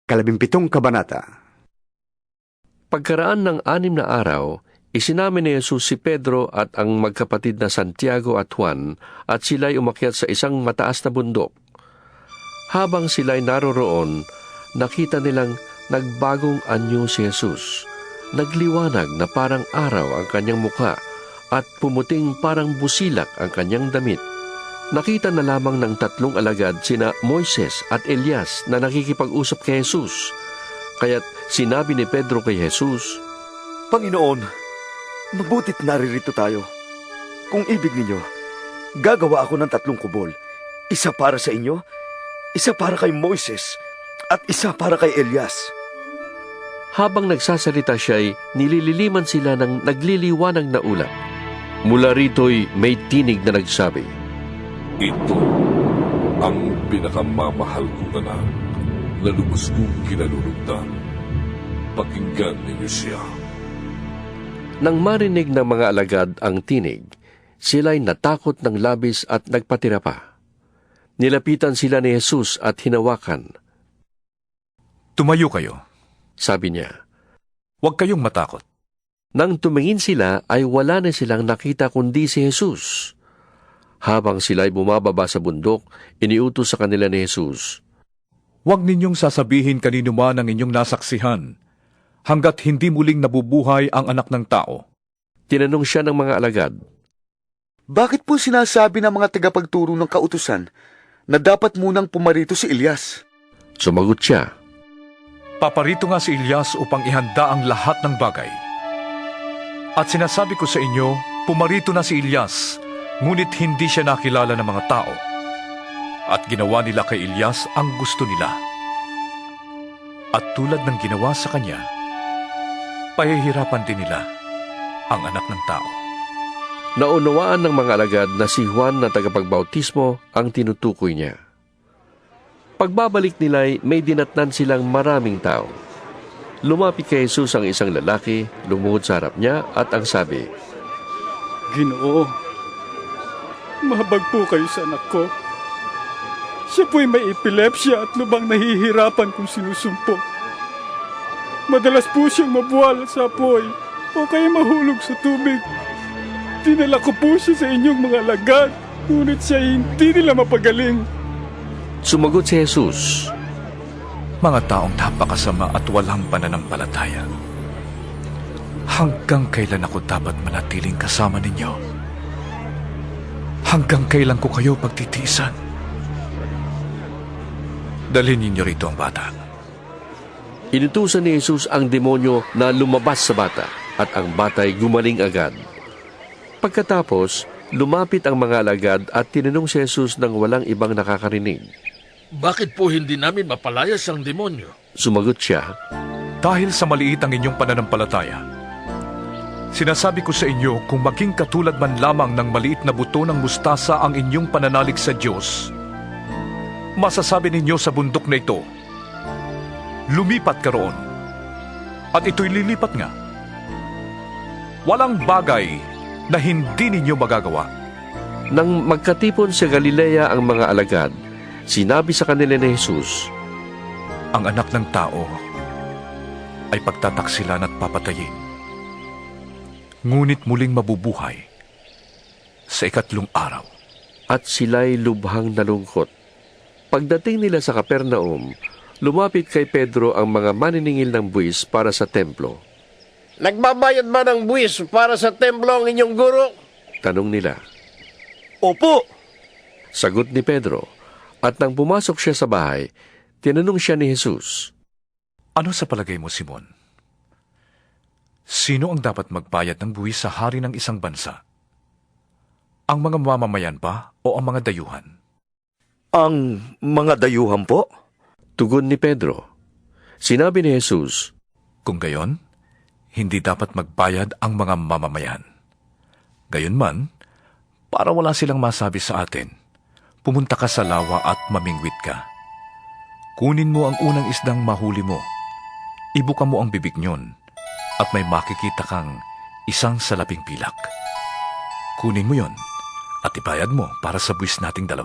17 kabanata. Pagkaraan ng 6 na araw, isinamin ni Jesus si Pedro at ang magkapatid na Santiago at Juan at sila'y umakyat sa isang mataas na bundok. Habang sila'y naroroon, nakita nilang nagbagong anyo si Jesus. Nagliwanag na parang araw ang kanyang mukha at pumuting parang busilak ang kanyang damit. Nakita na lamang ng 3 alagad sina Moises at Elias na nakikipag-usap kay Jesus. Kaya't sinabi ni Pedro kay Jesus, Panginoon, mabutit naririto tayo. Kung ibig ninyo, gagawa ako ng 3 kubol. Isa para sa inyo, isa para kay Moises, at isa para kay Elias. Habang nagsasalita siya'y nilililiman sila ng nagliliwanag na ulap. Mula rito'y may tinig na nagsabi, Ito ang pinakamamahal kong anak na lubos kong kinalulugdan. Pakinggan ninyo siya. Nang marinig ng mga alagad ang tinig, sila'y natakot ng labis at nagpatira pa. Nilapitan sila ni Jesus at hinawakan. Tumayo kayo, Sabi niya. huwag kayong matakot. Nang tumingin sila ay wala na silang nakita kundi si Jesus. Habang sila'y bumababa sa bundok, iniutos sa kanila ni Jesus, Huwag ninyong sasabihin kanino man ang inyong nasaksihan, hanggat hindi muling nabubuhay ang anak ng tao. Tinanong siya ng mga alagad, Bakit po sinasabi ng mga tagapagturo ng kautusan na dapat munang pumarito si Elias? Sumagot siya, Paparito nga si Elias upang ihanda ang lahat ng bagay. At sinasabi ko sa inyo, pumarito na si Elias, ngunit hindi siya nakilala ng mga tao. At ginawa nila kay Elias ang gusto nila. At tulad ng ginawa sa kanya, pahihirapan din nila ang anak ng tao. Naunawaan ng mga alagad na si Juan na tagapagbautismo ang tinutukoy niya. Pagbabalik nila'y may dinatnan silang maraming tao. Lumapit kay Jesus ang isang lalaki, lumuhod sa harap niya at ang sabi, Ginoo, mahabag po kayo sa anak ko. Siya po'y may epilepsya at lubang nahihirapan kung sinusumpong. Madalas po siyang mabuwal sa apoy o kaya mahulog sa tubig. Dinala ko po siya sa inyong mga alagad, ngunit siya hindi nila mapagaling. Sumagot si Jesus, Mga taong napakasama at walang pananampalataya. Hanggang kailan ako dapat manatiling kasama ninyo? Hanggang kailan ko kayo pagtitiisan? Dalhin ninyo rito ang bata. Inutusan ni Jesus ang demonyo na lumabas sa bata at ang bata'y gumaling agad. Pagkatapos, lumapit ang mga alagad at tinanong si Jesus ng walang ibang nakakarinig. Bakit po hindi namin mapalayas ang demonyo? Sumagot siya, Dahil sa maliit ang inyong pananampalataya, sinasabi ko sa inyo kung maging katulad man lamang ng maliit na buto ng mustasa ang inyong pananalig sa Diyos, masasabi ninyo sa bundok na ito, lumipat ka roon, at ito'y lilipat nga. Walang bagay na hindi ninyo magagawa. Nang magkatipon sa Galilea ang mga alagad, sinabi sa kanila ni Jesus, Ang anak ng tao ay pagtataksilan at papatayin. Ngunit muling mabubuhay sa 3 araw. at sila'y lubhang nalungkot. Pagdating nila sa Capernaum, lumapit kay Pedro ang mga maniningil ng buwis para sa templo. Nagbabayad ba ng buwis para sa templo ang inyong guro? Tanong nila. Opo! Sagot ni Pedro, at nang pumasok siya sa bahay, tinanong siya ni Jesus, Ano sa palagay mo, Simon? Sino ang dapat magbayad ng buwis sa hari ng isang bansa? Ang mga mamamayan ba o ang mga dayuhan? Ang mga dayuhan po? Tugon ni Pedro. Sinabi ni Jesus, Kung gayon, hindi dapat magbayad ang mga mamamayan. Gayunman, para wala silang masabi sa atin, pumunta ka sa lawa at mamingwit ka. Kunin mo ang unang isdang mahuli mo. Ibuka mo ang bibig nyon at may makikita kang isang salaping pilak. Kunin mo yon at ibayad mo para sa buwis nating 2.